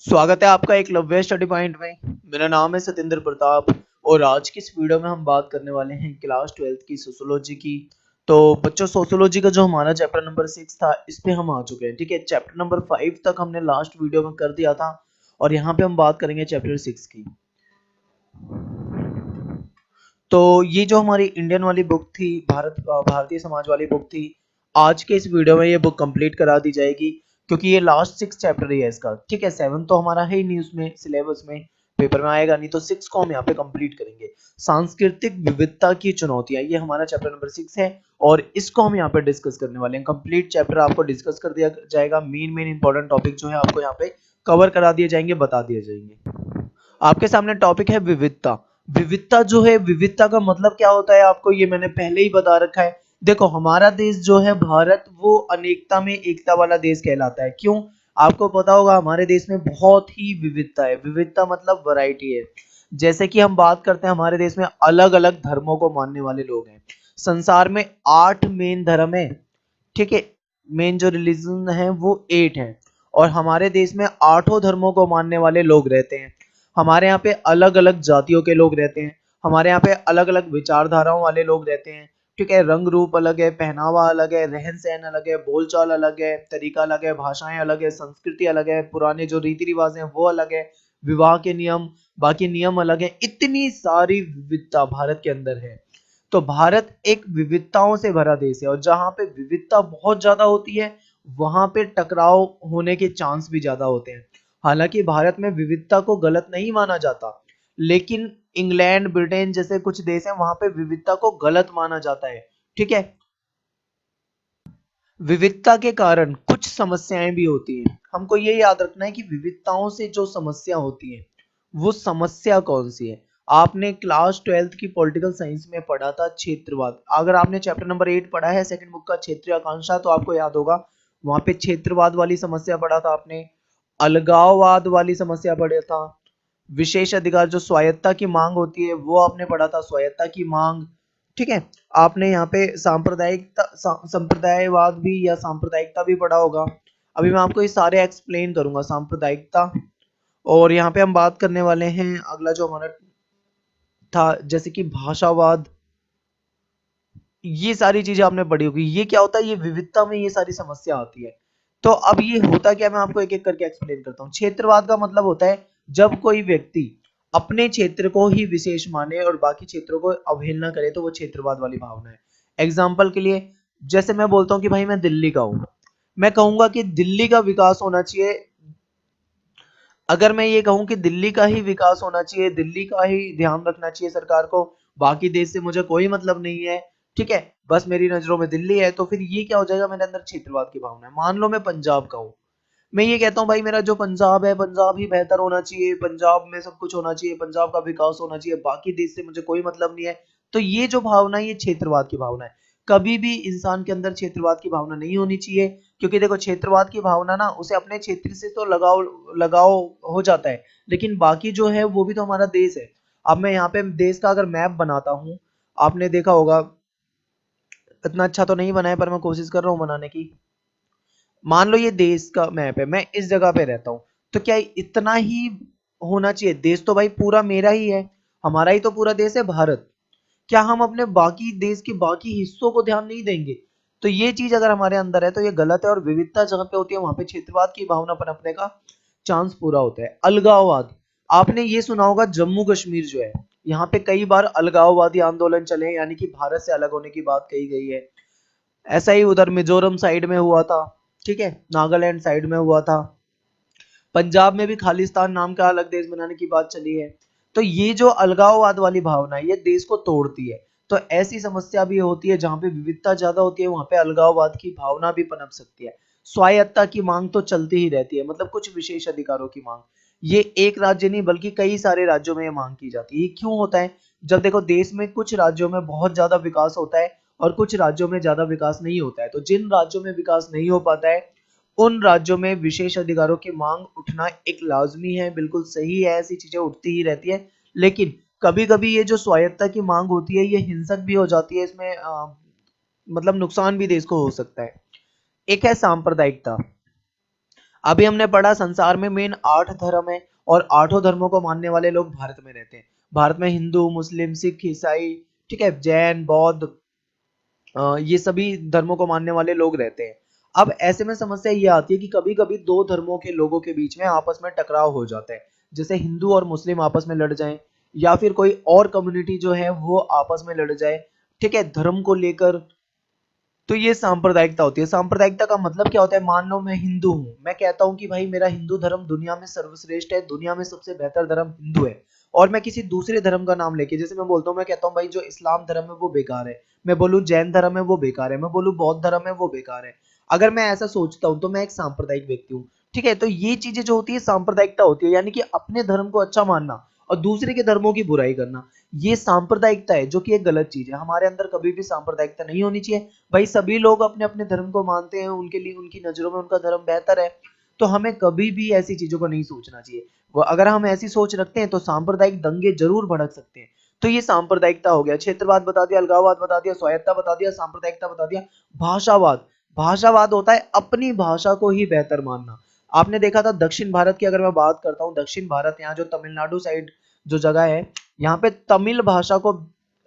स्वागत है आपका एकलव्य स्टडी पॉइंट में। मेरा नाम है सतेंद्र प्रताप और आज की इस वीडियो में हम बात करने वाले हैं क्लास 12th की सोशियोलॉजी की। तो बच्चों, सोशियोलॉजी का जो हमारा चैप्टर नंबर 6 था इस पे हम आ चुके हैं। ठीक है, चैप्टर नंबर 5 तक हमने लास्ट वीडियो में कर दिया था और यहाँ पे हम बात करेंगे चैप्टर 6 की। तो ये जो हमारी इंडियन वाली बुक थी, भारतीय समाज वाली बुक थी, आज के इस वीडियो में ये बुक कंप्लीट करा दी जाएगी क्योंकि ये लास्ट 6 चैप्टर ही है इसका। ठीक है, 7 तो हमारा है ही नहीं उसमें, सिलेबस में पेपर में आएगा नहीं, तो 6 को हम यहाँ पे कंप्लीट करेंगे। सांस्कृतिक विविधता की चुनौतियां, ये हमारा चैप्टर नंबर 6 है और इसको हम यहाँ पे डिस्कस करने वाले हैं। कंप्लीट चैप्टर आपको डिस्कस कर दिया जाएगा। मेन इंपॉर्टेंट टॉपिक जो है आपको यहाँ पे कवर करा दिए जाएंगे, बता दिए जाएंगे। आपके सामने टॉपिक है विविधता। विविधता जो है, विविधता का मतलब क्या होता है आपको ये मैंने पहले ही बता रखा है। देखो, हमारा देश जो है भारत, वो अनेकता में एकता वाला देश कहलाता है। क्यों? आपको पता होगा हमारे देश में बहुत ही विविधता है। विविधता मतलब वैरायटी है। जैसे कि हम बात करते हैं, हमारे देश में अलग अलग धर्मों को मानने वाले लोग हैं। संसार में 8 मेन धर्म है। ठीक है, मेन जो रिलीजन है वो 8 है और हमारे देश में 8 धर्मों को मानने वाले लोग रहते हैं। हमारे यहाँ पे अलग अलग जातियों के लोग रहते हैं। हमारे यहाँ पे अलग अलग विचारधाराओं वाले लोग रहते हैं। ठीक है, रंग रूप अलग है, पहनावा अलग है, रहन सहन अलग है, बोलचाल अलग है, तरीका अलग है, भाषाएं अलग है, संस्कृति अलग है, पुराने जो रीति रिवाज हैं वो अलग है, विवाह के नियम, बाकी नियम अलग है। इतनी सारी विविधता भारत के अंदर है। तो भारत एक विविधताओं से भरा देश है और जहां पे विविधता बहुत ज्यादा होती है वहां पे टकराव होने के चांस भी ज्यादा होते हैं। हालांकि भारत में विविधता को गलत नहीं माना जाता, लेकिन इंग्लैंड, ब्रिटेन जैसे कुछ देश हैं वहां पे विविधता को गलत माना जाता है। ठीक है, विविधता के कारण कुछ समस्याएं भी होती हैं। हमको ये याद रखना है कि विविधताओं से जो समस्या होती है वो समस्या कौन सी है। आपने क्लास 12th की पॉलिटिकल साइंस में पढ़ा था क्षेत्रवाद। अगर आपने चैप्टर नंबर 8 पढ़ा है, सेकंड बुक का क्षेत्रीय आकांक्षा, तो आपको याद होगा वहां पे क्षेत्रवाद वाली समस्या पढ़ा था आपने, अलगाववाद वाली समस्या पढ़ा था, विशेष अधिकार जो स्वायत्ता की मांग होती है वो आपने पढ़ा था, स्वायत्ता की मांग। ठीक है, आपने यहाँ पे संप्रदायवाद भी या सांप्रदायिकता भी पढ़ा होगा। अभी मैं आपको ये सारे एक्सप्लेन करूंगा, सांप्रदायिकता। और यहाँ पे हम बात करने वाले हैं अगला जो हमारा था, जैसे कि भाषावाद। ये सारी चीजें आपने पढ़ी होगी। ये क्या होता है, ये विविधता में ये सारी समस्या आती है। तो अब ये होता क्या, मैं आपको एक एक करके एक्सप्लेन करता हूँ। क्षेत्रवाद का मतलब होता है जब कोई व्यक्ति अपने क्षेत्र को ही विशेष माने और बाकी क्षेत्रों को अवहेलना करे, तो वो क्षेत्रवाद वाली भावना है। एग्जाम्पल के लिए, जैसे मैं बोलता हूँ कि भाई मैं दिल्ली का हूँ, मैं कहूंगा कि दिल्ली का विकास होना चाहिए। अगर मैं ये कहूं कि दिल्ली का ही विकास होना चाहिए, दिल्ली का ही ध्यान रखना चाहिए सरकार को, बाकी देश से मुझे कोई मतलब नहीं है, ठीक है, बस मेरी नजरों में दिल्ली है, तो फिर ये क्या हो जाएगा, मेरे अंदर क्षेत्रवाद की भावना है। मान लो मैं पंजाब का हूँ, मैं ये कहता हूँ भाई मेरा जो पंजाब है, पंजाब ही बेहतर होना चाहिए, पंजाब में सब कुछ होना चाहिए, पंजाब का विकास होना चाहिए, बाकी देश से मुझे कोई मतलब नहीं है। तो ये जो भावना है ये क्षेत्रवाद की भावना है। कभी भी इंसान के अंदर क्षेत्रवाद की भावना नहीं होनी चाहिए, क्योंकि देखो क्षेत्रवाद की भावना ना, उसे अपने क्षेत्र से तो लगाव लगाव हो जाता है, लेकिन बाकी जो है वो भी तो हमारा देश है। अब मैं यहाँ पे देश का अगर मैप बनाता हूँ, आपने देखा होगा, इतना अच्छा तो नहीं बना है पर मैं कोशिश कर रहा हूँ बनाने की। मान लो ये देश का मैप है, मैं इस जगह पे रहता हूँ, तो क्या इतना ही होना चाहिए? देश तो भाई पूरा मेरा ही है, हमारा ही तो पूरा देश है भारत। क्या हम अपने बाकी देश के बाकी हिस्सों को ध्यान नहीं देंगे? तो ये चीज अगर हमारे अंदर है तो ये गलत है। और विविधता जहां पे होती है वहां पे क्षेत्रवाद की भावना पनपने का चांस पूरा होता है। अलगाववाद, आपने ये सुना होगा, जम्मू कश्मीर जो है, यहाँ पे कई बार अलगाववादी आंदोलन चले, यानी कि भारत से अलग होने की बात कही गई है। ऐसा ही उधर मिजोरम साइड में हुआ था, ठीक है, नागालैंड साइड में हुआ था, पंजाब में भी खालिस्तान नाम का अलग देश बनाने की बात चली है। तो ये जो अलगाववाद वाली भावना है ये देश को तोड़ती है। तो ऐसी समस्या भी होती है जहां पे विविधता ज्यादा होती है, वहां पे अलगाववाद की भावना भी पनप सकती है। स्वायत्ता की मांग तो चलती ही रहती है, मतलब कुछ विशेष अधिकारों की मांग। ये एक राज्य नहीं बल्कि कई सारे राज्यों में ये मांग की जाती है। ये क्यों होता है? जब देखो देश में कुछ राज्यों में बहुत ज्यादा विकास होता है और कुछ राज्यों में ज्यादा विकास नहीं होता है, तो जिन राज्यों में विकास नहीं हो पाता है उन राज्यों में विशेष अधिकारों की मांग उठना एक लाजमी है, बिल्कुल सही है, ऐसी चीजें उठती ही रहती है। लेकिन कभी कभी ये जो स्वायत्ता की मांग होती है ये हिंसक भी हो जाती है, इसमें मतलब नुकसान भी देश को हो सकता है। एक है सांप्रदायिकता। अभी हमने पढ़ा संसार में मेन 8 धर्म है और 8 धर्मों को मानने वाले लोग भारत में रहते हैं। भारत में हिंदू, मुस्लिम, सिख, ईसाई, ठीक है, जैन, बौद्ध, ये सभी धर्मों को मानने वाले लोग रहते हैं। अब ऐसे में समस्या ये आती है कि कभी कभी दो धर्मों के लोगों के बीच में आपस में टकराव हो जाता है, जैसे हिंदू और मुस्लिम आपस में लड़ जाएं, या फिर कोई और कम्युनिटी जो है वो आपस में लड़ जाए, ठीक है, धर्म को लेकर। तो ये सांप्रदायिकता होती है। सांप्रदायिकता का मतलब क्या होता है? मान लो मैं हिंदू हूँ, मैं कहता हूँ कि भाई मेरा हिंदू धर्म दुनिया में सर्वश्रेष्ठ है, दुनिया में सबसे बेहतर धर्म हिंदू है, और मैं किसी दूसरे धर्म का नाम लेके, जैसे मैं बोलता हूँ, मैं कहता हूँ भाई जो इस्लाम धर्म है वो बेकार है, मैं बोलूँ जैन धर्म है वो बेकार है, मैं बोलूँ बौद्ध धर्म है वो बेकार है, अगर मैं ऐसा सोचता हूँ तो मैं एक सांप्रदायिक व्यक्ति हूँ। ठीक है, तो ये चीजें जो होती है सांप्रदायिकता होती है, यानी कि अपने धर्म को अच्छा मानना और दूसरे के धर्मों की बुराई करना, ये सांप्रदायिकता है, जो कि एक गलत चीज है। हमारे अंदर कभी भी सांप्रदायिकता नहीं होनी चाहिए। भाई सभी लोग अपने अपने धर्म को मानते हैं, उनके लिए उनकी नजरों में उनका धर्म बेहतर है, तो हमें कभी भी ऐसी चीजों को नहीं सोचना चाहिए। वो अगर हम ऐसी सोच रखते हैं तो सांप्रदायिक दंगे जरूर भड़क सकते हैं। तो ये सांप्रदायिकता हो गया, क्षेत्रवाद बता दिया, अलगाववाद बता दिया, स्वायत्ता बता दिया, सांप्रदायिकता बता दिया। भाषावाद, भाषावाद होता है अपनी भाषा को ही बेहतर मानना। आपने देखा था दक्षिण भारत की अगर मैं बात करता हूँ, दक्षिण भारत, यहाँ जो तमिलनाडु साइड जो जगह है, यहाँ पे तमिल भाषा को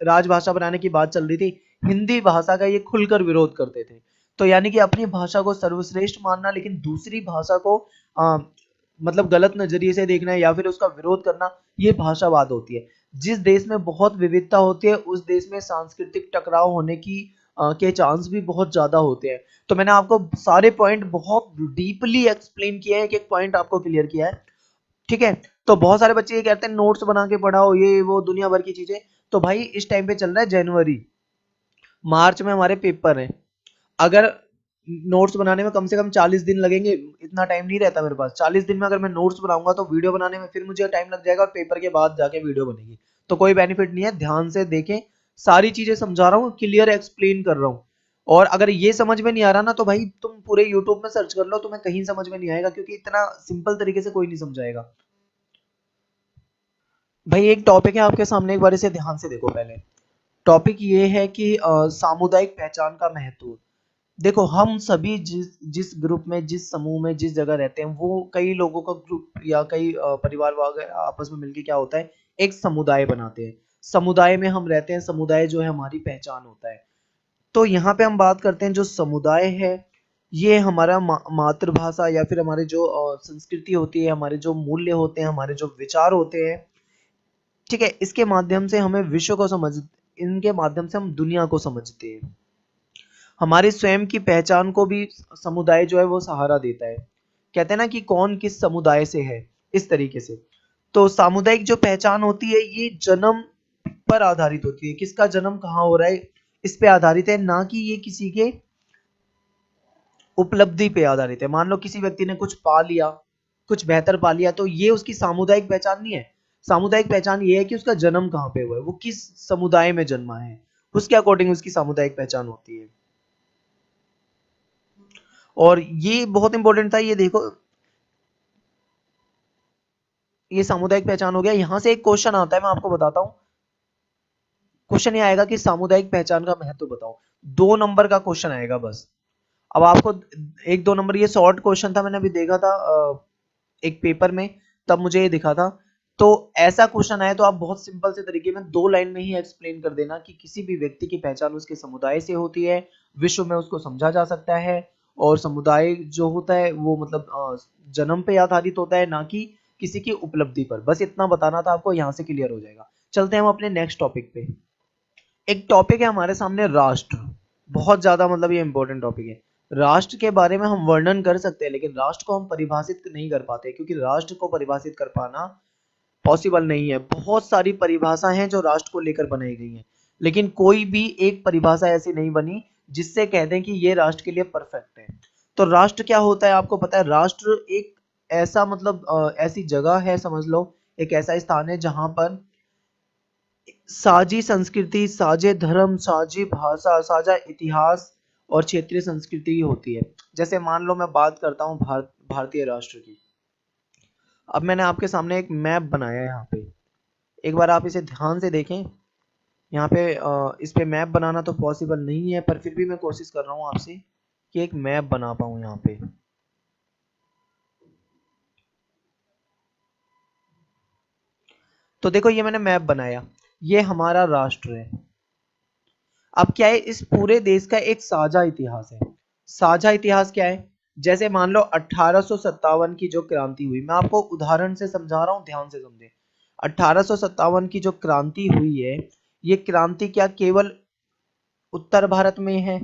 राजभाषा बनाने की बात चल रही थी, हिंदी भाषा का ये खुलकर विरोध करते थे। तो यानी कि अपनी भाषा को सर्वश्रेष्ठ मानना, लेकिन दूसरी भाषा को मतलब गलत नजरिए से देखना है या फिर उसका विरोध करना, ये भाषावाद होती है। जिस देश में बहुत विविधता होती है उस देश में सांस्कृतिक टकराव होने की के चांस भी बहुत ज्यादा होते हैं। तो मैंने आपको सारे पॉइंट बहुत डीपली एक्सप्लेन किया है, एक एक पॉइंट आपको क्लियर किया है। ठीक है, तो बहुत सारे बच्चे ये कहते हैं नोट्स बना के पढ़ाओ, ये वो दुनिया भर की चीजें। तो भाई इस टाइम पे चल रहा है जनवरी, मार्च में हमारे पेपर हैं। अगर नोट्स बनाने में कम से कम 40 दिन लगेंगे, इतना टाइम नहीं रहता मेरे पास। 40 दिन में अगर मैं नोट्स बनाऊंगा तो वीडियो बनाने में फिर मुझे टाइम लग जाएगा, और पेपर के बाद जाके वीडियो बनेगी, तो कोई बेनिफिट नहीं है। ध्यान से देखें, सारी चीजें समझा रहा हूँ, क्लियर एक्सप्लेन कर रहा हूँ। और अगर ये समझ में नहीं आ रहा ना, तो भाई तुम पूरे यूट्यूब में सर्च कर लो, तुम्हें कहीं समझ में नहीं आएगा, क्योंकि इतना सिंपल तरीके से कोई नहीं समझाएगा। भाई एक टॉपिक है आपके सामने, एक बार इसे ध्यान से देखो। पहले टॉपिक ये है कि सामुदायिक पहचान का महत्व। देखो हम सभी जिस जिस ग्रुप में, जिस समूह में, जिस जगह रहते हैं, वो कई लोगों का ग्रुप या कई परिवार वगैरह आपस में मिलके क्या होता है, एक समुदाय बनाते हैं। समुदाय में हम रहते हैं, समुदाय जो है हमारी पहचान होता है। तो यहाँ पे हम बात करते हैं जो समुदाय है, ये हमारा मातृभाषा या फिर हमारे जो संस्कृति होती है, हमारे जो मूल्य होते हैं, हमारे जो विचार होते हैं, ठीक है, इसके माध्यम से हमें विश्व को समझ, इनके माध्यम से हम दुनिया को समझते हैं। हमारे स्वयं की पहचान को भी समुदाय जो है वो सहारा देता है। कहते हैं ना कि कौन किस समुदाय से है, इस तरीके से। तो सामुदायिक जो पहचान होती है ये जन्म पर आधारित होती है, किसका जन्म कहाँ हो रहा है इस पे आधारित है, ना कि ये किसी के उपलब्धि पे आधारित है। मान लो किसी व्यक्ति ने कुछ पा लिया, कुछ बेहतर पा लिया, तो ये उसकी सामुदायिक पहचान नहीं है। सामुदायिक पहचान ये है कि उसका जन्म कहाँ पे हुआ है, वो किस समुदाय में जन्मा है, उसके अकॉर्डिंग उसकी सामुदायिक पहचान होती है। और ये बहुत इंपॉर्टेंट था, ये देखो, ये सामुदायिक पहचान हो गया। यहां से एक क्वेश्चन आता है, मैं आपको बताता हूँ। क्वेश्चन ये आएगा कि सामुदायिक पहचान का महत्व बताओ। 2 नंबर का क्वेश्चन आएगा बस। अब आपको 1-2 नंबर, ये शॉर्ट क्वेश्चन था, मैंने अभी देखा था एक पेपर में, तब मुझे ये दिखा था। तो ऐसा क्वेश्चन आए तो आप बहुत सिंपल से तरीके में 2 लाइन में ही एक्सप्लेन कर देना कि किसी भी व्यक्ति की पहचान उसके समुदाय से होती है, विश्व में उसको समझा जा सकता है, और समुदाय जो होता है वो मतलब जन्म पे आधारित होता है, ना कि किसी की उपलब्धि पर। बस इतना बताना था आपको, यहाँ से क्लियर हो जाएगा। चलते हैं हम अपने नेक्स्ट टॉपिक पे। एक टॉपिक है हमारे सामने, राष्ट्र। बहुत ज्यादा मतलब ये इंपॉर्टेंट टॉपिक है। राष्ट्र के बारे में हम वर्णन कर सकते हैं, लेकिन राष्ट्र को हम परिभाषित नहीं कर पाते, क्योंकि राष्ट्र को परिभाषित कर पाना पॉसिबल नहीं है। बहुत सारी परिभाषाएं हैं जो राष्ट्र को लेकर बनाई गई हैं, लेकिन कोई भी एक परिभाषा ऐसी नहीं बनी जिससे कह दें कि ये राष्ट्र के लिए परफेक्ट है। तो राष्ट्र क्या होता है आपको पता है? राष्ट्र एक ऐसा मतलब ऐसी जगह है, समझ लो एक ऐसा स्थान है जहां पर साझी संस्कृति, साझे धर्म, साझी भाषा, साझा इतिहास और क्षेत्रीय संस्कृति होती है। जैसे मान लो मैं बात करता हूँ भारतीय राष्ट्र की। अब मैंने आपके सामने एक मैप बनाया है यहाँ पे, एक बार आप इसे ध्यान से देखें। यहाँ पे इस पे मैप बनाना तो पॉसिबल नहीं है, पर फिर भी मैं कोशिश कर रहा हूँ आपसे कि एक मैप बना पाऊँ यहाँ पे। तो देखो ये मैंने मैप बनाया, ये हमारा राष्ट्र है। अब क्या है, इस पूरे देश का एक साझा इतिहास है। साझा इतिहास क्या है, जैसे मान लो 1857 की जो क्रांति हुई, मैं आपको उदाहरण से समझा रहा हूं, ध्यान से समझे। 1857 की जो क्रांति हुई है, ये क्रांति क्या केवल उत्तर भारत में है,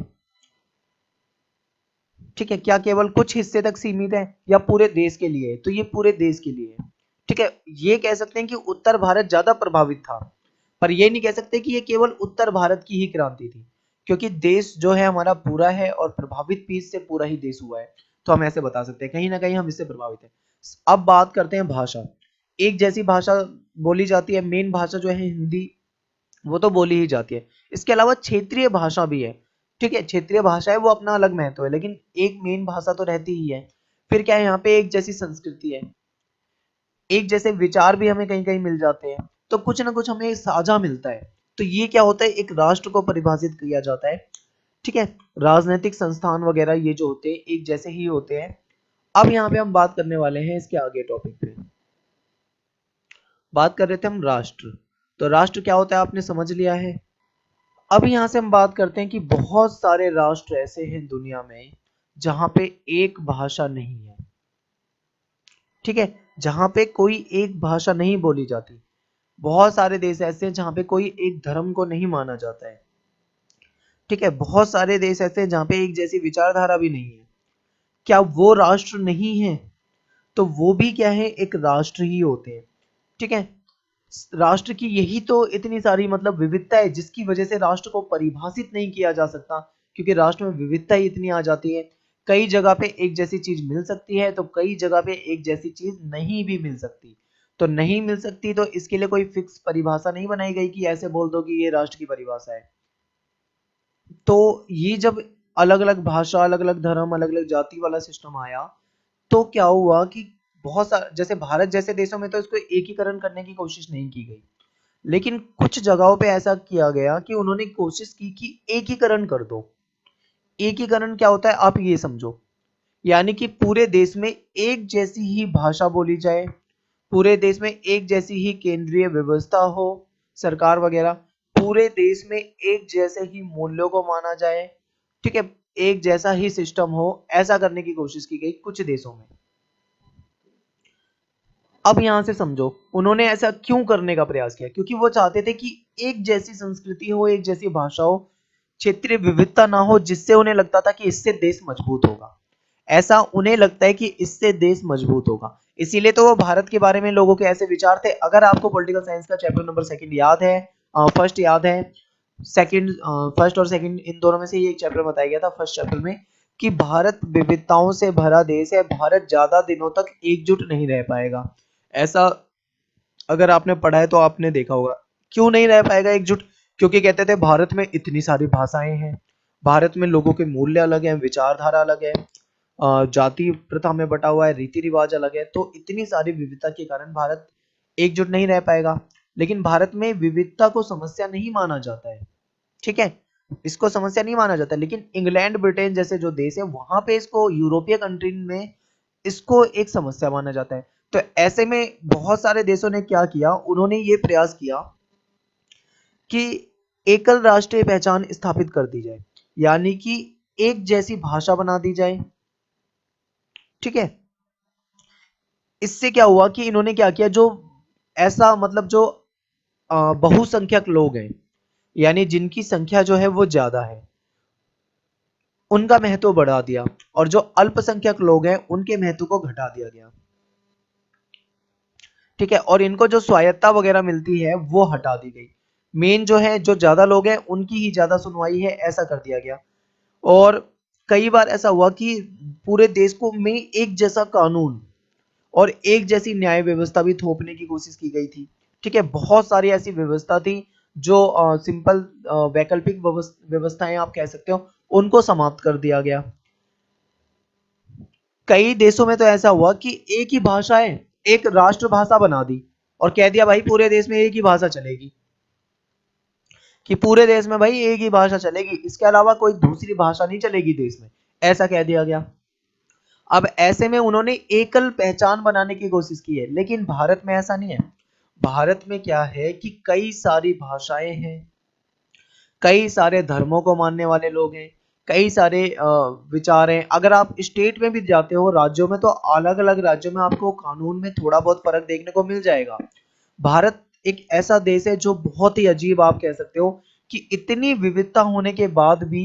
ठीक है, क्या केवल कुछ हिस्से तक सीमित है, या पूरे देश के लिए है? तो ये पूरे देश के लिए है, ठीक है। ये कह सकते हैं कि उत्तर भारत ज्यादा प्रभावित था, पर ये नहीं कह सकते कि ये केवल उत्तर भारत की ही क्रांति थी, क्योंकि देश जो है हमारा पूरा है और प्रभावित भी इससे पूरा ही देश हुआ है। तो हम ऐसे बता सकते हैं कहीं ना कहीं हम इससे प्रभावित हैं। अब बात करते हैं भाषा। एक जैसी भाषा बोली जाती है, मेन भाषा जो है हिंदी, वो तो बोली ही जाती है। इसके अलावा क्षेत्रीय भाषा भी है, ठीक है, क्षेत्रीय भाषा है वो अपना अलग महत्व है, लेकिन एक मेन भाषा तो रहती ही है। फिर क्या है, यहाँ पे एक जैसी संस्कृति है, एक जैसे विचार भी हमें कहीं कहीं मिल जाते हैं, तो कुछ ना कुछ हमें साझा मिलता है। तो ये क्या होता है, एक राष्ट्र को परिभाषित किया जाता है, ठीक है। राजनीतिक संस्थान वगैरह ये जो होते हैं एक जैसे ही होते हैं। अब यहाँ पे हम बात करने वाले हैं इसके आगे टॉपिक पे, बात कर रहे थे हम राष्ट्र। तो राष्ट्र क्या होता है आपने समझ लिया है। अब यहां से हम बात करते हैं कि बहुत सारे राष्ट्र ऐसे हैं दुनिया में जहां पे एक भाषा नहीं है, ठीक है, जहां पे कोई एक भाषा नहीं बोली जाती। बहुत सारे देश ऐसे हैं जहां पे कोई एक धर्म को नहीं माना जाता है, ठीक है। बहुत सारे देश ऐसे हैं जहां पे एक जैसी विचारधारा भी नहीं है। क्या वो राष्ट्र नहीं है? तो वो भी क्या है, एक राष्ट्र ही होते हैं, ठीक है। राष्ट्र की यही तो इतनी सारी मतलब विविधता है जिसकी वजह से राष्ट्र को परिभाषित नहीं किया जा सकता, क्योंकि राष्ट्र में विविधता ही इतनी आ जाती है। कई जगह पे एक जैसी चीज मिल सकती है, तो कई जगह पे एक जैसी चीज नहीं भी मिल सकती। तो नहीं मिल सकती तो इसके लिए कोई फिक्स परिभाषा नहीं बनाई गई कि ऐसे बोल दो कि ये राष्ट्र की परिभाषा है। तो ये जब अलग अलग भाषा, अलग अलग धर्म, अलग अलग जाति वाला सिस्टम आया, तो क्या हुआ कि बहुत सारे, जैसे भारत जैसे देशों में तो इसको एकीकरण करने की कोशिश नहीं की गई, लेकिन कुछ जगहों पे ऐसा किया गया कि उन्होंने कोशिश की कि एकीकरण कर दो। एकीकरण क्या होता है आप ये समझो, यानी कि पूरे देश में एक जैसी ही भाषा बोली जाए, पूरे देश में एक जैसी ही केंद्रीय व्यवस्था हो, सरकार वगैरह, पूरे देश में एक जैसे ही मूल्यों को माना जाए, ठीक है, एक जैसा ही सिस्टम हो। ऐसा करने की कोशिश की गई कुछ देशों में। अब यहां से समझो उन्होंने ऐसा क्यों करने का प्रयास किया, क्योंकि वो चाहते थे कि एक जैसी संस्कृति हो, एक जैसी भाषा हो, क्षेत्रीय विविधता ना हो, जिससे उन्हें लगता था कि इससे देश मजबूत होगा। ऐसा उन्हें लगता है कि इससे देश मजबूत होगा, इसीलिए तो वो भारत के बारे में लोगों के ऐसे विचार थे। अगर आपको पॉलिटिकल साइंस का चैप्टर नंबर सेकंड याद है, फर्स्ट याद है, सेकंड, फर्स्ट और सेकंड इन दोनों में से ये एक चैप्टर बताया गया था फर्स्ट चैप्टर में, कि भारत विविधताओं से भरा देश है, भारत ज्यादा दिनों तक एकजुट नहीं रह पाएगा। ऐसा अगर आपने पढ़ा है तो आपने देखा होगा। क्यों नहीं रह पाएगा एकजुट? क्योंकि कहते थे भारत में इतनी सारी भाषाएं हैं, भारत में लोगों के मूल्य अलग हैं, विचारधारा अलग है, जाति प्रथा में बटा हुआ है, रीति रिवाज अलग है, तो इतनी सारी विविधता के कारण भारत एकजुट नहीं रह पाएगा। लेकिन भारत में विविधता को समस्या नहीं माना जाता है, ठीक है, इसको समस्या नहीं माना जाता। लेकिन इंग्लैंड, ब्रिटेन जैसे जो देश है वहां पे इसको, यूरोपीय कंट्री में इसको एक समस्या माना जाता है। तो ऐसे में बहुत सारे देशों ने क्या किया, उन्होंने ये प्रयास किया कि एकल राष्ट्रीय पहचान स्थापित कर दी जाए, यानी कि एक जैसी भाषा बना दी जाए, ठीक है। इससे क्या हुआ कि इन्होंने क्या किया, जो ऐसा मतलब जो बहुसंख्यक लोग हैं, यानी जिनकी संख्या जो है वो ज्यादा है, उनका महत्व बढ़ा दिया, और जो अल्पसंख्यक लोग हैं उनके महत्व को घटा दिया गया, ठीक है। और इनको जो स्वायत्ता वगैरह मिलती है वो हटा दी गई। मेन जो है, जो ज्यादा लोग हैं उनकी ही ज्यादा सुनवाई है, ऐसा कर दिया गया। और कई बार ऐसा हुआ कि पूरे देश को में एक जैसा कानून और एक जैसी न्याय व्यवस्था भी थोपने की कोशिश की गई थी, ठीक है। बहुत सारी ऐसी व्यवस्था थी जो सिंपल वैकल्पिक व्यवस्थाएं आप कह सकते हो, उनको समाप्त कर दिया गया। कई देशों में तो ऐसा हुआ कि एक ही भाषा है, एक राष्ट्रभाषा बना दी और कह दिया भाई पूरे देश में एक ही भाषा चलेगी, कि पूरे देश में भाई एक ही भाषा चलेगी, इसके अलावा कोई दूसरी भाषा नहीं चलेगी देश में, ऐसा कह दिया गया। अब ऐसे में उन्होंने एकल पहचान बनाने की कोशिश की है, लेकिन भारत में ऐसा नहीं है। भारत में क्या है कि कई सारी भाषाएं हैं, कई सारे धर्मों को मानने वाले लोग हैं, कई सारे विचार हैं। अगर आप स्टेट में भी जाते हो, राज्यों में, तो अलग अलग राज्यों में आपको कानून में थोड़ा बहुत फर्क देखने को मिल जाएगा। भारत एक ऐसा देश है जो बहुत ही अजीब, आप कह सकते हो कि इतनी विविधता होने के बाद भी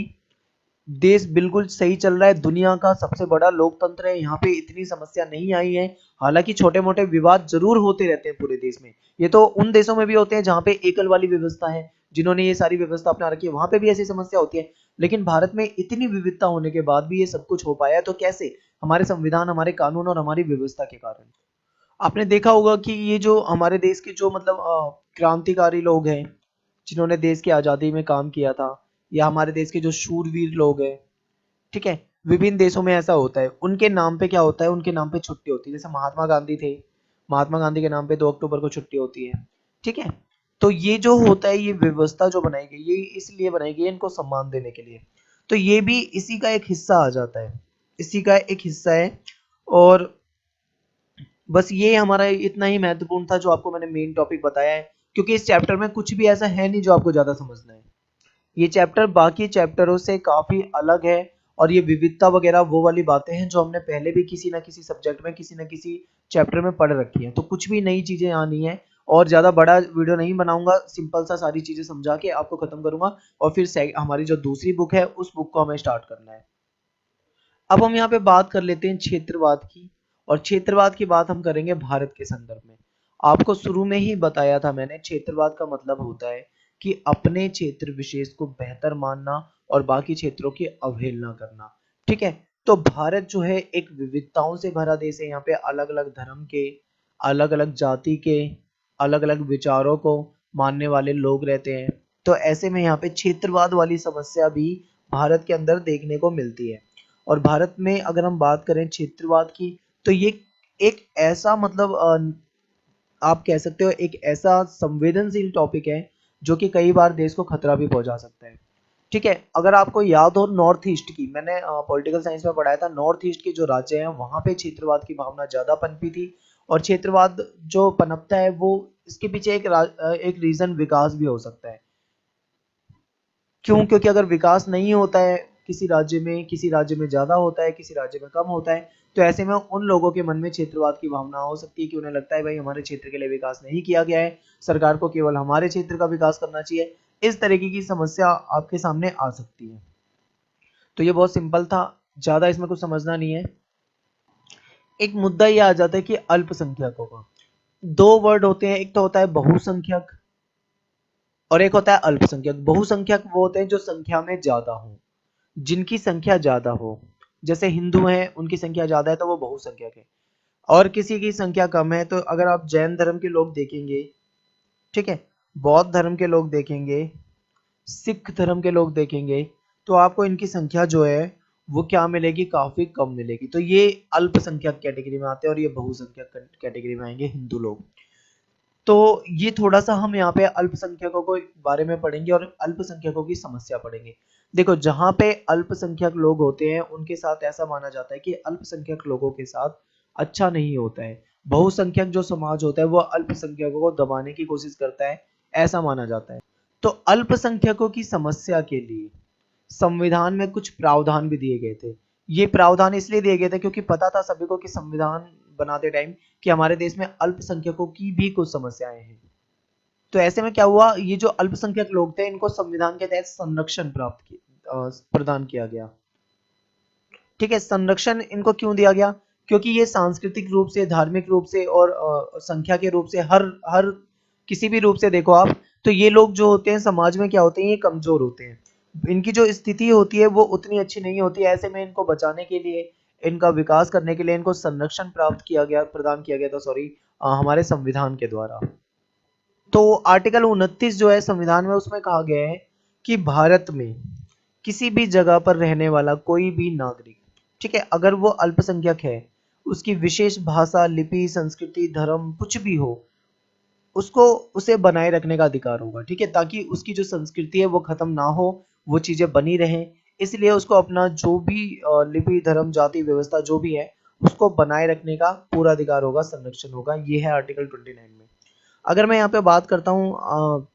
देश बिल्कुल सही चल रहा है। दुनिया का सबसे बड़ा लोकतंत्र है, यहाँ पे इतनी समस्या नहीं आई है। हालांकि छोटे मोटे विवाद जरूर होते रहते हैं पूरे देश में, ये तो उन देशों में भी होते हैं जहाँ पे एकल वाली व्यवस्था है, जिन्होंने ये सारी व्यवस्था अपना रखी है, वहां पे भी ऐसी समस्या होती है। लेकिन भारत में इतनी विविधता होने के बाद भी ये सब कुछ हो पाया है, तो कैसे? हमारे संविधान, हमारे कानून और हमारी व्यवस्था के कारण। आपने देखा होगा कि ये जो हमारे देश के जो मतलब क्रांतिकारी लोग हैं, जिन्होंने देश की आजादी में काम किया था, या हमारे देश के जो शूरवीर लोग हैं, ठीक है, विभिन्न देशों में ऐसा होता है, उनके नाम पे क्या होता है, उनके नाम पे छुट्टी होती है। जैसे महात्मा गांधी थे, महात्मा गांधी के नाम पे 2 अक्टूबर को छुट्टी होती है, ठीक है। तो ये जो होता है, ये व्यवस्था जो बनाई गई, ये इसलिए बनाई गई है इनको सम्मान देने के लिए। तो ये भी इसी का एक हिस्सा आ जाता है, इसी का एक हिस्सा है। और बस ये हमारा इतना ही महत्वपूर्ण था जो आपको मैंने मेन टॉपिक बताया है, क्योंकि इस चैप्टर में कुछ भी ऐसा है नहीं जो आपको ज्यादा समझना है। ये चैप्टर बाकी चैप्टरों से काफी अलग है, और ये विविधता वगैरह वो वाली बातें हैं जो हमने पहले भी किसी ना किसी सब्जेक्ट में, किसी ना किसी चैप्टर में पढ़ रखी है। तो कुछ भी नई चीजें यहाँ नहीं है। और ज्यादा बड़ा वीडियो नहीं बनाऊंगा, सिंपल सा सारी चीजें समझा के आपको खत्म करूंगा, और फिर हमारी जो दूसरी बुक है उस बुक को हमें स्टार्ट करना है। अब हम यहाँ पे बात कर लेते हैं क्षेत्रवाद की, और क्षेत्रवाद की बात हम करेंगे भारत के संदर्भ में। आपको शुरू में ही बताया था मैंने, क्षेत्रवाद का मतलब होता है कि अपने क्षेत्र विशेष को बेहतर मानना और बाकी क्षेत्रों की अवहेलना करना, ठीक है। तो भारत जो है एक विविधताओं से भरा देश है। यहाँ पे अलग अलग धर्म के, अलग अलग जाति के, अलग अलग विचारों को मानने वाले लोग रहते हैं। तो ऐसे में यहाँ पे क्षेत्रवाद वाली समस्या भी भारत के अंदर देखने को मिलती है। और भारत में अगर हम बात करें क्षेत्रवाद की, तो ये एक ऐसा मतलब आप कह सकते हो एक ऐसा संवेदनशील टॉपिक है जो कि कई बार देश को खतरा भी पहुंचा सकता है, ठीक है। अगर आपको याद हो नॉर्थ ईस्ट की, मैंने पॉलिटिकल साइंस में पढ़ाया था, नॉर्थ ईस्ट के जो राज्य हैं वहां पे क्षेत्रवाद की भावना ज्यादा पनपी थी। और क्षेत्रवाद जो पनपता है वो, इसके पीछे एक रीजन विकास भी हो सकता है। क्यों? क्योंकि अगर विकास नहीं होता है किसी राज्य में, किसी राज्य में ज्यादा होता है, किसी राज्य में कम होता है, तो ऐसे में उन लोगों के मन में क्षेत्रवाद की भावना हो सकती है कि उन्हें लगता है भाई हमारे क्षेत्र के लिए विकास नहीं किया गया है, सरकार को केवल हमारे क्षेत्र का विकास करना चाहिए। इस तरीके की समस्या आपके सामने आ सकती है। तो ये बहुत सिंपल था, ज्यादा इसमें कुछ समझना नहीं है। एक मुद्दा ये आ जाता है कि अल्पसंख्यकों का दो वर्ड होते हैं, एक तो होता है बहुसंख्यक और एक होता है अल्पसंख्यक। बहुसंख्यक वो होते हैं जो संख्या में ज्यादा हो, जिनकी संख्या ज्यादा हो। जैसे हिंदू हैं, उनकी संख्या ज्यादा है तो वो बहुसंख्यक है। और किसी की संख्या कम है, तो अगर आप जैन धर्म के लोग देखेंगे, ठीक है, बौद्ध धर्म के लोग देखेंगे, सिख धर्म के लोग देखेंगे, तो आपको इनकी संख्या जो है वो क्या मिलेगी, काफी कम मिलेगी। तो ये अल्पसंख्यक कैटेगरी में आते हैं, और ये बहुसंख्यक कैटेगरी में आएंगे हिंदू लोग। तो ये थोड़ा सा हम यहाँ पे अल्पसंख्यकों को बारे में पढ़ेंगे और अल्पसंख्यकों की समस्या पढ़ेंगे। देखो, जहाँ पे अल्पसंख्यक लोग होते हैं उनके साथ ऐसा माना जाता है कि अल्पसंख्यक लोगों के साथ अच्छा नहीं होता है। बहुसंख्यक जो समाज होता है वो अल्पसंख्यकों को दबाने की कोशिश करता है, ऐसा माना जाता है। तो अल्पसंख्यकों की समस्या के लिए संविधान में कुछ प्रावधान भी दिए गए थे। ये प्रावधान इसलिए दिए गए थे क्योंकि पता था सभी को कि संविधान बनाते टाइम कि हमारे देश में अल्पसंख्यकों की भी कुछ समस्याएं हैं। तो ऐसे में क्या हुआ, ये जो अल्पसंख्यक लोग थे इनको संविधान के तहत संरक्षण प्रदान किया गया, ठीक है। संरक्षण इनको क्यों दिया गया? क्योंकि ये सांस्कृतिक रूप से, धार्मिक रूप से और संख्या के रूप से, हर हर किसी भी रूप से देखो आप, तो ये लोग जो होते हैं समाज में क्या होते हैं, ये कमजोर होते हैं। इनकी जो स्थिति होती है वो उतनी अच्छी नहीं होती है। ऐसे में इनको बचाने के लिए, इनका विकास करने के लिए इनको संरक्षण प्रदान किया गया था, सॉरी, हमारे संविधान के द्वारा। तो आर्टिकल 29 जो है संविधान में, उसमें कहा गया है कि भारत में किसी भी जगह पर रहने वाला कोई भी नागरिक, ठीक है, अगर वो अल्पसंख्यक है, उसकी विशेष भाषा, लिपि, संस्कृति, धर्म कुछ भी हो, उसको उसे बनाए रखने का अधिकार होगा, ठीक है, ताकि उसकी जो संस्कृति है वो खत्म ना हो, वो चीजें बनी रहें। इसलिए उसको अपना जो भी लिपि, धर्म, जाति, व्यवस्था जो भी है उसको बनाए रखने का पूरा अधिकार होगा, संरक्षण होगा। ये है आर्टिकल 29 में। अगर मैं यहाँ पे बात करता हूँ,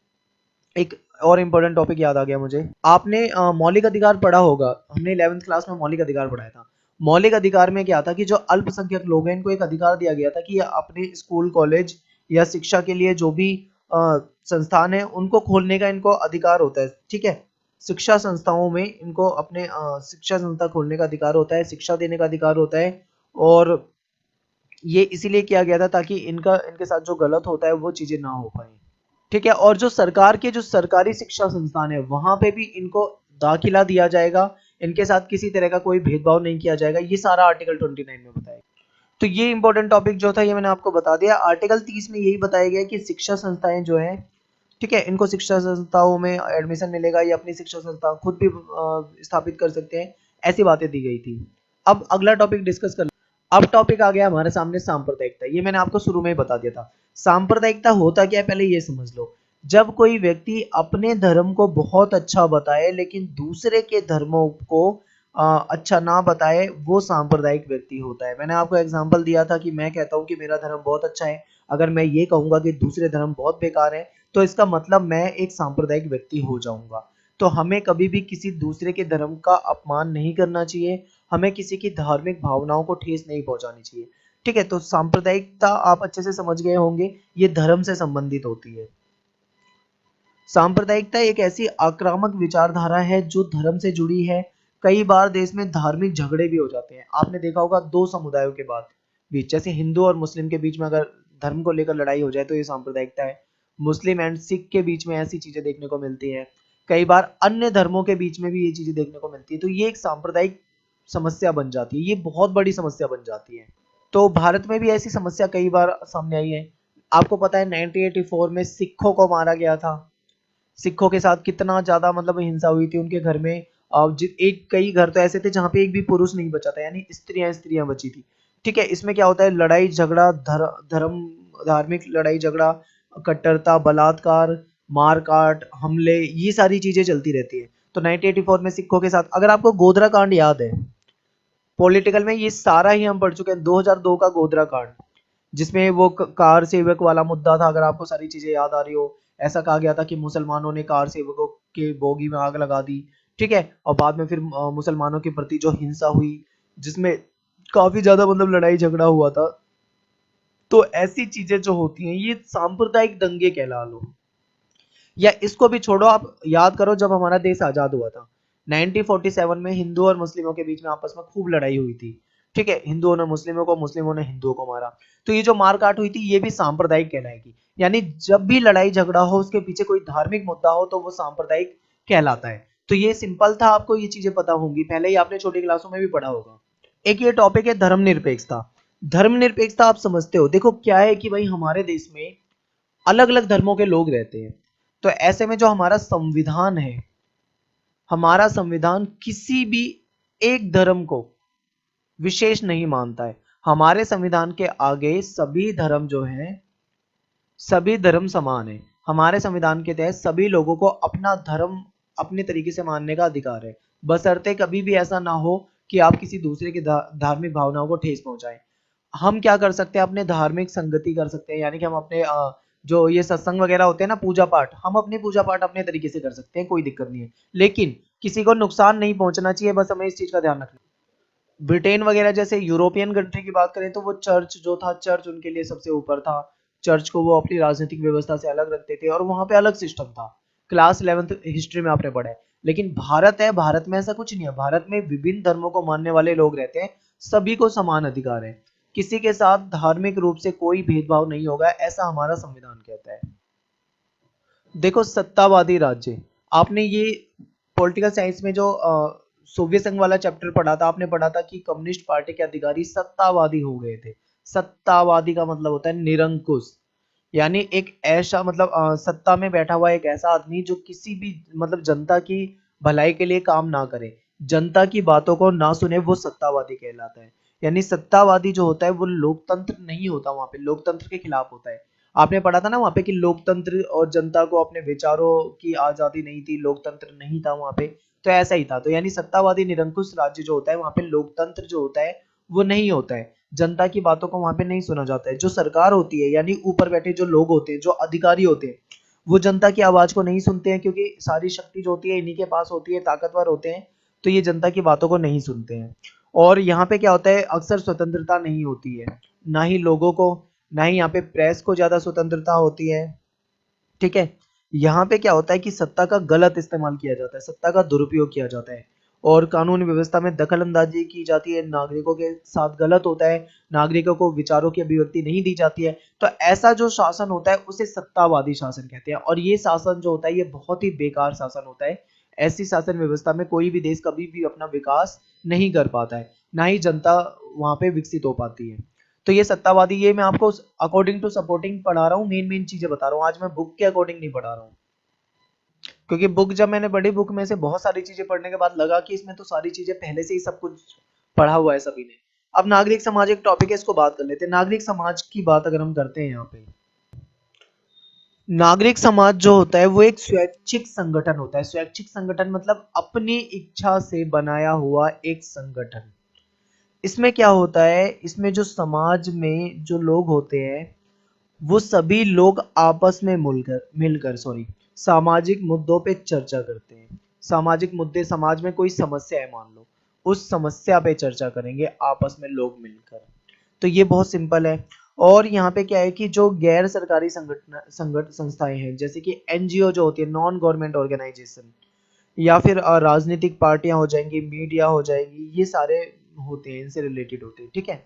एक और इम्पोर्टेंट टॉपिक याद आ गया मुझे। आपने मौलिक अधिकार पढ़ा होगा, हमने 11th क्लास में मौलिक अधिकार पढ़ाया था। मौलिक अधिकार में क्या था कि जो अल्पसंख्यक लोग हैं इनको एक अधिकार दिया गया था कि ये अपने स्कूल कॉलेज या शिक्षा के लिए जो भी संस्थान है उनको खोलने का इनको अधिकार होता है। ठीक है, शिक्षा संस्थाओं में इनको अपने शिक्षा संस्था खोलने का अधिकार होता है, शिक्षा देने का अधिकार होता है। और ये इसीलिए किया गया था ताकि इनके साथ जो गलत होता है वो चीजें ना हो पाए। ठीक है, और जो सरकार के जो सरकारी शिक्षा संस्थान है वहां पे भी इनको दाखिला दिया जाएगा, इनके साथ किसी तरह का कोई भेदभाव नहीं किया जाएगा। ये सारा आर्टिकल 29 में बताया। तो ये इंपॉर्टेंट टॉपिक जो था ये मैंने आपको बता दिया। आर्टिकल 30 में यही बताया गया कि शिक्षा संस्थाएं जो है, ठीक है, इनको शिक्षा संस्थाओं में एडमिशन मिलेगा, या अपनी शिक्षा संस्था खुद भी स्थापित कर सकते हैं, ऐसी बातें दी गई थी। अब अगला टॉपिक डिस्कस कर। अब टॉपिक आ गया हमारे सामने सांप्रदायिकता। ये मैंने आपको शुरू में ही बता दिया था। सांप्रदायिकता होता क्या है पहले ये समझ लो। जब कोई व्यक्ति अपने धर्म को बहुत अच्छा बताए लेकिन दूसरे के धर्मों को अच्छा ना बताए, वो सांप्रदायिक व्यक्ति होता है। मैंने आपको एग्जांपल दिया था कि मैं कहता हूँ कि मेरा धर्म बहुत अच्छा है, अगर मैं ये कहूंगा कि दूसरे धर्म बहुत बेकार है तो इसका मतलब मैं एक सांप्रदायिक व्यक्ति हो जाऊंगा। तो हमें कभी भी किसी दूसरे के धर्म का अपमान नहीं करना चाहिए, हमें किसी की धार्मिक भावनाओं को ठेस नहीं पहुंचानी चाहिए। ठीक है, तो सांप्रदायिकता आप अच्छे से समझ गए होंगे, ये धर्म से संबंधित होती है। सांप्रदायिकता एक ऐसी आक्रामक विचारधारा है जो धर्म से जुड़ी है। कई बार देश में धार्मिक झगड़े भी हो जाते हैं। आपने देखा होगा दो समुदायों के बाद बीच, जैसे हिंदू और मुस्लिम के बीच में अगर धर्म को लेकर लड़ाई हो जाए तो ये सांप्रदायिकता है। मुस्लिम एंड सिख के बीच में ऐसी चीजें देखने को मिलती है। कई बार अन्य धर्मों के बीच में भी ये चीजें देखने को मिलती है। तो ये एक सांप्रदायिक समस्या बन जाती है, ये बहुत बड़ी समस्या बन जाती है। तो भारत में भी ऐसी समस्या कई बार सामने आई है। आपको पता है 1984 में सिखों को मारा गया था। सिखों के साथ कितना ज्यादा मतलब हिंसा हुई थी उनके घर में। एक कई घर तो ऐसे थे जहां पे एक भी पुरुष नहीं बचा था, यानी स्त्रियां स्त्रियां बची थी। ठीक है, इसमें क्या होता है, लड़ाई झगड़ा, धर्म, धार्मिक लड़ाई झगड़ा, कट्टरता, बलात्कार, मारकाट, हमले, ये सारी चीजें चलती रहती है। तो 1984 में सिखों के साथ, अगर आपको गोधरा कांड याद है, पॉलिटिकल में ये सारा ही हम पढ़ चुके हैं, 2002 का गोधरा कांड, जिसमें वो कार सेवक वाला मुद्दा था। अगर आपको सारी चीजें याद आ रही हो, ऐसा कहा गया था कि मुसलमानों ने कार सेवकों के बोगी में आग लगा दी। ठीक है, और बाद में फिर मुसलमानों के प्रति जो हिंसा हुई, जिसमें काफी ज्यादा मतलब लड़ाई झगड़ा हुआ था। तो ऐसी चीजें जो होती हैं ये सांप्रदायिक दंगे कहला लो। या इसको भी छोड़ो, आप याद करो जब हमारा देश आजाद हुआ था 1947 में, हिंदू और मुस्लिमों के बीच में आपस में खूब लड़ाई हुई थी। ठीक है, हिंदुओं ने मुस्लिमों को, मुस्लिमों ने हिंदुओं को मारा। तो ये जो मारकाट हुई थी ये भी सांप्रदायिक कहलाएगी। यानी जब भी लड़ाई झगड़ा हो उसके पीछे कोई धार्मिक मुद्दा हो तो वो सांप्रदायिक कहलाता है। तो ये सिंपल था, आपको ये चीजें पता होंगी, पहले ही आपने छोटी क्लासों में भी पढ़ा होगा। एक ये टॉपिक है धर्मनिरपेक्षता। धर्मनिरपेक्षता आप समझते हो, देखो क्या है कि भाई हमारे देश में अलग अलग धर्मों के लोग रहते हैं। तो ऐसे में जो हमारा संविधान है, हमारा संविधान किसी भी एक धर्म को विशेष नहीं मानता है। हमारे संविधान के आगे सभी धर्म जो हैं, सभी धर्म समान है। हमारे संविधान के तहत सभी लोगों को अपना धर्म अपने तरीके से मानने का अधिकार है, बशर्ते कभी भी ऐसा ना हो कि आप किसी दूसरे की धार्मिक भावनाओं को ठेस पहुंचाएं। हम क्या कर सकते हैं, अपने धार्मिक संगति कर सकते हैं, यानी कि हम अपने जो ये सत्संग वगैरह होते हैं ना, पूजा पाठ, हम अपनी पूजा पाठ अपने तरीके से कर सकते हैं, कोई दिक्कत नहीं है। लेकिन किसी को नुकसान नहीं पहुंचना चाहिए, बस हमें इस चीज का ध्यान रखना। ब्रिटेन वगैरह जैसे यूरोपियन कंट्री की बात करें तो वो चर्च जो था, चर्च उनके लिए सबसे ऊपर था। चर्च को वो अपनी राजनीतिक व्यवस्था से अलग रखते थे और वहां पे अलग सिस्टम था। क्लास 11th हिस्ट्री में आपने पढ़ा है। लेकिन भारत है, भारत में ऐसा कुछ नहीं है। भारत में विभिन्न धर्मों को मानने वाले लोग रहते हैं, सभी को समान अधिकार है, किसी के साथ धार्मिक रूप से कोई भेदभाव नहीं होगा, ऐसा हमारा संविधान कहता है। देखो सत्तावादी राज्य, आपने ये पॉलिटिकल साइंस में जो सोवियत संघ वाला चैप्टर पढ़ा था, आपने पढ़ा था कि कम्युनिस्ट पार्टी के अधिकारी सत्तावादी हो गए थे। सत्तावादी का मतलब होता है निरंकुश, यानी एक ऐसा मतलब सत्ता में बैठा हुआ एक ऐसा आदमी जो किसी भी मतलब जनता की भलाई के लिए काम ना करे, जनता की बातों को ना सुने, वो सत्तावादी कहलाता है। यानी सत्तावादी जो होता है वो लोकतंत्र नहीं होता, वहां पे लोकतंत्र के खिलाफ होता है। आपने पढ़ा था ना वहां पे कि लोकतंत्र और जनता को अपने विचारों की आजादी नहीं थी, लोकतंत्र नहीं था वहां पे। तो ऐसा ही था। तो यानी सत्तावादी निरंकुश राज्य जो होता है वहां पे लोकतंत्र जो होता है वो नहीं होता है। जनता की बातों को वहां पे नहीं सुना जाता है। जो सरकार होती है यानी ऊपर बैठे जो लोग होते हैं, जो अधिकारी होते हैं, वो जनता की आवाज को नहीं सुनते हैं, क्योंकि सारी शक्ति जो होती है इन्हीं के पास होती है, ताकतवर होते हैं, तो ये जनता की बातों को नहीं सुनते हैं। और यहाँ पे क्या होता है, अक्सर स्वतंत्रता नहीं होती है, ना ही लोगों को, ना ही यहाँ पे प्रेस को ज्यादा स्वतंत्रता होती है। ठीक है, यहाँ पे क्या होता है कि सत्ता का गलत इस्तेमाल किया जाता है, सत्ता का दुरुपयोग किया जाता है, और कानून व्यवस्था में दखल अंदाजी की जाती है, नागरिकों के साथ गलत होता है, नागरिकों को विचारों की अभिव्यक्ति नहीं दी जाती है। तो ऐसा जो शासन होता है उसे सत्तावादी शासन कहते हैं, और ये शासन जो होता है ये बहुत ही बेकार शासन होता है। ऐसी शासन व्यवस्था में कोई भी देश कभी भी अपना विकास नहीं कर पाता है, ना ही जनता वहां पे विकसित हो पाती है। तो ये सत्तावादी, ये मैं आपको अकॉर्डिंग टू सपोर्टिंग पढ़ा रहा हूँ, मेन मेन चीजें बता रहा हूँ, आज मैं बुक के अकॉर्डिंग नहीं पढ़ा रहा हूँ, क्योंकि बुक जब मैंने पढ़ी, बुक में से बहुत सारी चीजें पढ़ने के बाद लगा कि इसमें तो सारी चीजें पहले से ही सब कुछ पढ़ा हुआ है सभी ने। अब नागरिक समाज एक टॉपिक है, इसको बात कर लेते हैं। नागरिक समाज की बात अगर हम करते हैं यहाँ पे, नागरिक समाज जो होता है वो एक स्वैच्छिक संगठन होता है। स्वैच्छिक संगठन मतलब अपनी इच्छा से बनाया हुआ एक संगठन। इसमें क्या होता है, इसमें जो समाज में जो लोग होते हैं वो सभी लोग आपस में मिलकर मिलकर सॉरी सामाजिक मुद्दों पे चर्चा करते हैं। सामाजिक मुद्दे, समाज में कोई समस्या है मान लो, उस समस्या पे चर्चा करेंगे आपस में लोग मिलकर। तो ये बहुत सिंपल है। और यहाँ पे क्या है कि जो गैर सरकारी संगठन संस्थाएं हैं, जैसे कि एनजीओ जो होती है, नॉन गवर्नमेंट ऑर्गेनाइजेशन, या फिर राजनीतिक पार्टियां हो जाएंगी, मीडिया हो जाएगी, ये सारे होते हैं, इनसे रिलेटेड होते हैं। ठीक है,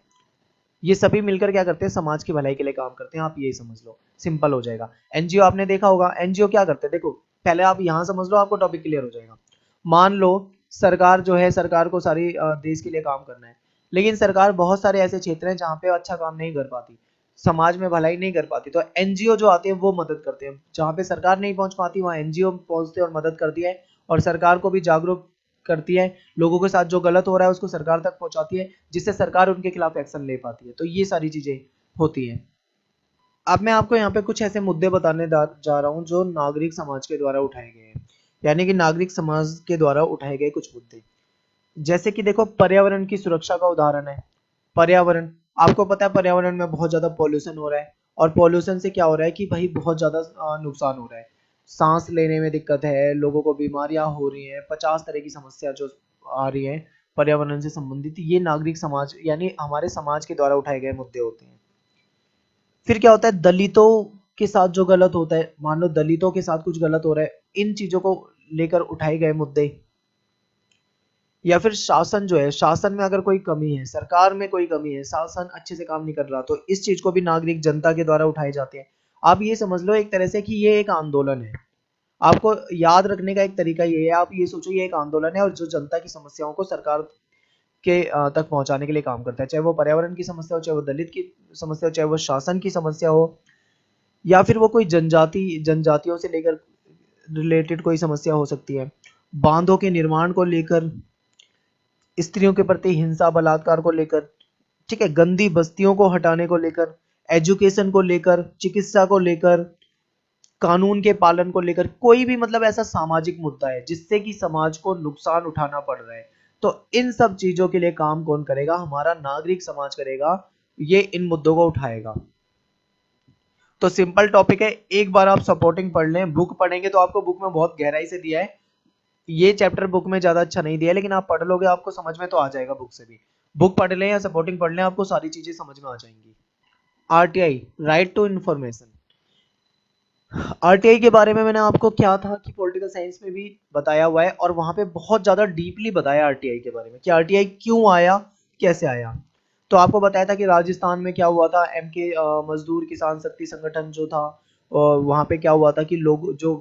ये सभी मिलकर क्या करते हैं, समाज की भलाई के लिए काम करते हैं। आप यही समझ लो, सिंपल हो जाएगा। एनजीओ आपने देखा होगा, एनजीओ क्या करते हैं, देखो पहले आप यहां समझ लो, आपको टॉपिक क्लियर हो जाएगा। मान लो सरकार जो है, सरकार को सारी देश के लिए काम करना है, लेकिन सरकार बहुत सारे ऐसे क्षेत्र हैं जहाँ पे अच्छा काम नहीं कर पाती, समाज में भलाई नहीं कर पाती, तो एनजीओ जो आते हैं वो मदद करते हैं। जहाँ पे सरकार नहीं पहुंच पाती वहाँ एनजीओ पहुंचते हैं और मदद करती है, और सरकार को भी जागरूक करती है, लोगों के साथ जो गलत हो रहा है उसको सरकार तक पहुंचाती है, जिससे सरकार उनके खिलाफ एक्शन ले पाती है। तो ये सारी चीजें होती हैं। अब मैं आपको यहाँ पे कुछ ऐसे मुद्दे बताने जा रहा हूँ जो नागरिक समाज के द्वारा उठाए गए हैं, यानी कि नागरिक समाज के द्वारा उठाए गए कुछ मुद्दे। जैसे कि देखो, पर्यावरण की सुरक्षा का उदाहरण है। पर्यावरण, आपको पता है पर्यावरण में बहुत ज्यादा पॉल्यूशन हो रहा है, और पॉल्यूशन से क्या हो रहा है कि भाई बहुत ज्यादा नुकसान हो रहा है, सांस लेने में दिक्कत है, लोगों को बीमारियां हो रही हैं, 50 तरह की समस्या जो आ रही है पर्यावरण से संबंधित, ये नागरिक समाज यानी हमारे समाज के द्वारा उठाए गए मुद्दे होते हैं। फिर क्या होता है, दलितों के साथ जो गलत होता है, मान लो दलितों के साथ कुछ गलत हो रहा है, इन चीजों को लेकर उठाए गए मुद्दे। या फिर शासन जो है, शासन में अगर कोई कमी है, सरकार में कोई कमी है, शासन अच्छे से काम नहीं कर रहा, तो इस चीज को भी नागरिक जनता के द्वारा उठाए जाते हैं। आप ये समझ लो एक तरह से कि ये एक आंदोलन है। आपको याद रखने का एक तरीका ये है, आप ये सोचो ये एक आंदोलन है, और जो जनता की समस्याओं को सरकार के तक पहुंचाने के लिए काम करता है, चाहे वो पर्यावरण की समस्या हो, चाहे वो दलित की समस्या हो, चाहे वो शासन की समस्या हो, या फिर वो कोई जनजातियों से लेकर रिलेटेड कोई समस्या हो सकती है, बांधों के निर्माण को लेकर, स्त्रियों के प्रति हिंसा बलात्कार को लेकर, ठीक है, गंदी बस्तियों को हटाने को लेकर, एजुकेशन को लेकर, चिकित्सा को लेकर, कानून के पालन को लेकर, कोई भी मतलब ऐसा सामाजिक मुद्दा है जिससे कि समाज को नुकसान उठाना पड़ रहा है, तो इन सब चीजों के लिए काम कौन करेगा, हमारा नागरिक समाज करेगा, ये इन मुद्दों को उठाएगा। तो सिंपल टॉपिक है, एक बार आप सपोर्टिंग पढ़ लें, बुक पढ़ेंगे तो आपको बुक में बहुत गहराई से दिया है, ये चैप्टर बुक में ज्यादा अच्छा नहीं दिया है, लेकिन आप पढ़ लोगे आपको समझ में तो आ जाएगा बुक से भी। बुक पढ़ लें या सपोर्टिंग पढ़ लें, आपको सारी चीजें समझ में आ जाएंगी। RTI, right to information. RTI के बारे में मैंने आपको क्या था कि पॉलिटिकल साइंस में भी बताया हुआ है, और वहां पे बहुत ज्यादा डीपली बताया आरटीआई के बारे में कि आरटीआई क्यों आया, कैसे आया। तो आपको बताया था कि राजस्थान में क्या हुआ था, एमके मजदूर किसान शक्ति संगठन जो था, और वहां पे क्या हुआ था कि लोग जो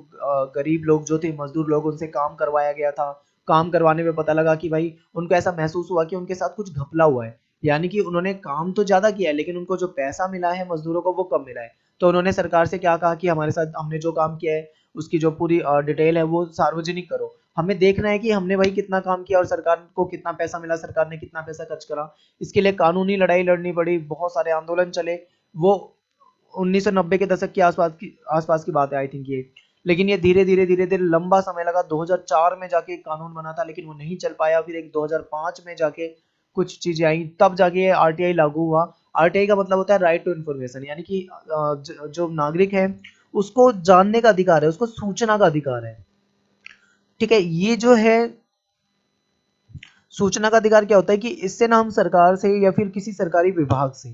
गरीब लोग जो थे, मजदूर लोग, उनसे काम करवाया गया था। काम करवाने में पता लगा कि भाई उनको ऐसा महसूस हुआ कि उनके साथ कुछ घपला हुआ है, यानी कि उन्होंने काम तो ज्यादा किया है लेकिन उनको जो पैसा मिला है मजदूरों को वो कम मिला है। तो उन्होंने सरकार से क्या कहा कि हमारे साथ हमने जो काम किया है उसकी जो पूरी डिटेल है वो सार्वजनिक करो, हमें देखना है कि हमने भाई कितना काम किया और सरकार को कितना पैसा मिला, सरकार ने कितना पैसा खर्च करा। इसके लिए कानूनी लड़ाई लड़नी पड़ी, बहुत सारे आंदोलन चले। वो 1990 के दशक के आसपास की बात है आई थिंक ये। लेकिन ये धीरे धीरे धीरे धीरे लंबा समय लगा, 2004 में जाके एक कानून बना था लेकिन वो नहीं चल पाया, फिर एक 2005 में जाके कुछ चीजें आई, तब जाके आरटीआई लागू हुआ। आरटीआई का मतलब होता है राइट टू इन्फॉर्मेशन, यानी कि जो नागरिक है उसको जानने का अधिकार है, उसको सूचना का अधिकार है। ठीक है, ये जो है सूचना का अधिकार क्या होता है कि इससे ना हम सरकार से या फिर किसी सरकारी विभाग से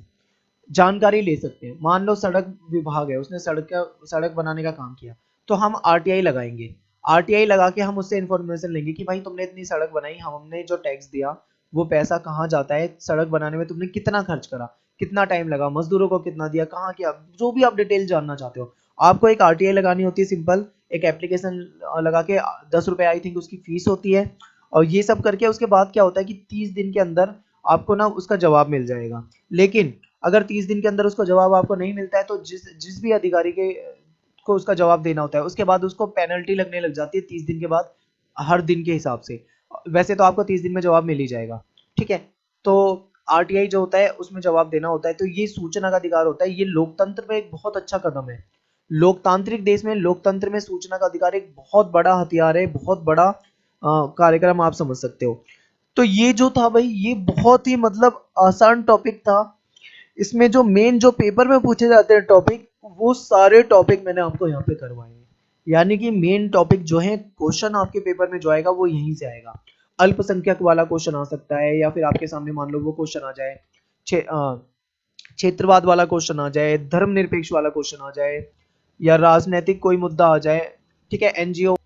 जानकारी ले सकते हैं। मान लो सड़क विभाग है, उसने सड़क बनाने का काम किया, तो हम आरटीआई लगाएंगे। आरटीआई लगा के हम उससे इंफॉर्मेशन लेंगे कि भाई तुमने इतनी सड़क बनाई, हमने जो टैक्स दिया वो पैसा कहाँ जाता है, सड़क बनाने में तुमने कितना खर्च करा, कितना टाइम लगा, मजदूरों को कितना दिया, कहाँ किया, जो भी आप डिटेल जानना चाहते हो। आपको एक आरटीआई लगानी होती है, सिंपल एक एप्लीकेशन लगा के 10 रुपए आई थिंक उसकी फीस होती है। और ये सब करके उसके बाद क्या होता है कि 30 दिन के अंदर आपको ना उसका जवाब मिल जाएगा। लेकिन अगर 30 दिन के अंदर उसको जवाब आपको नहीं मिलता है, तो जिस जिस भी अधिकारी के को उसका जवाब देना होता है, उसके बाद उसको पेनल्टी लगने लग जाती है 30 दिन के बाद, हर दिन के हिसाब से। वैसे तो आपको 30 दिन में जवाब मिल ही जाएगा। ठीक है, तो आरटीआई जो होता है उसमें जवाब देना होता है। तो ये सूचना का अधिकार होता है, ये लोकतंत्र में एक बहुत अच्छा कदम है। लोकतांत्रिक देश में, लोकतंत्र में सूचना का अधिकार एक बहुत बड़ा हथियार है, बहुत बड़ा कार्यक्रम आप समझ सकते हो। तो ये जो था भाई, ये बहुत ही मतलब आसान टॉपिक था। इसमें जो मेन जो पेपर में पूछे जाते हैं टॉपिक, वो सारे टॉपिक मैंने आपको यहाँ पे करवाए हैं। यानी कि मेन टॉपिक जो है, क्वेश्चन आपके पेपर में जो आएगा वो यहीं से आएगा। अल्पसंख्यक वाला क्वेश्चन आ सकता है, या फिर आपके सामने मान लो वो क्वेश्चन आ जाए, क्षेत्रवाद वाला क्वेश्चन आ जाए, धर्मनिरपेक्ष वाला क्वेश्चन आ जाए, या राजनीतिक कोई मुद्दा आ जाए। ठीक है, एनजीओ,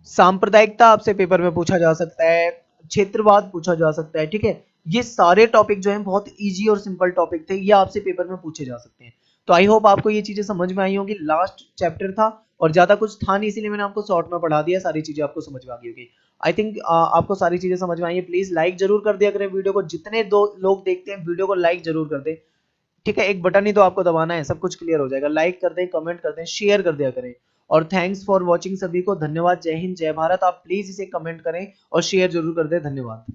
सांप्रदायिकता आपसे पेपर में पूछा जा सकता है, क्षेत्रवाद पूछा जा सकता है। ठीक है, ये सारे टॉपिक जो हैं बहुत इजी और सिंपल टॉपिक थे, ये आपसे पेपर में पूछे जा सकते हैं। तो आई होप आपको ये चीजें समझ में आई होंगी। लास्ट चैप्टर था और ज्यादा कुछ था नहीं, इसीलिए मैंने आपको शॉर्ट में पढ़ा दिया, सारी चीजें आपको समझ में आ गई होगी। आई थिंक आपको सारी चीजें समझ में आई है। प्लीज लाइक जरूर कर दिया करें वीडियो को, जितने दो लोग देखते हैं वीडियो को लाइक जरूर कर दें। ठीक है, एक बटन ही तो आपको दबाना है, सब कुछ क्लियर हो जाएगा। लाइक कर दें, कमेंट कर दें, शेयर कर दिया करें। और थैंक्स फॉर वॉचिंग, सभी को धन्यवाद। जय हिंद, जय भारत। आप प्लीज इसे कमेंट करें और शेयर जरूर कर दें। धन्यवाद।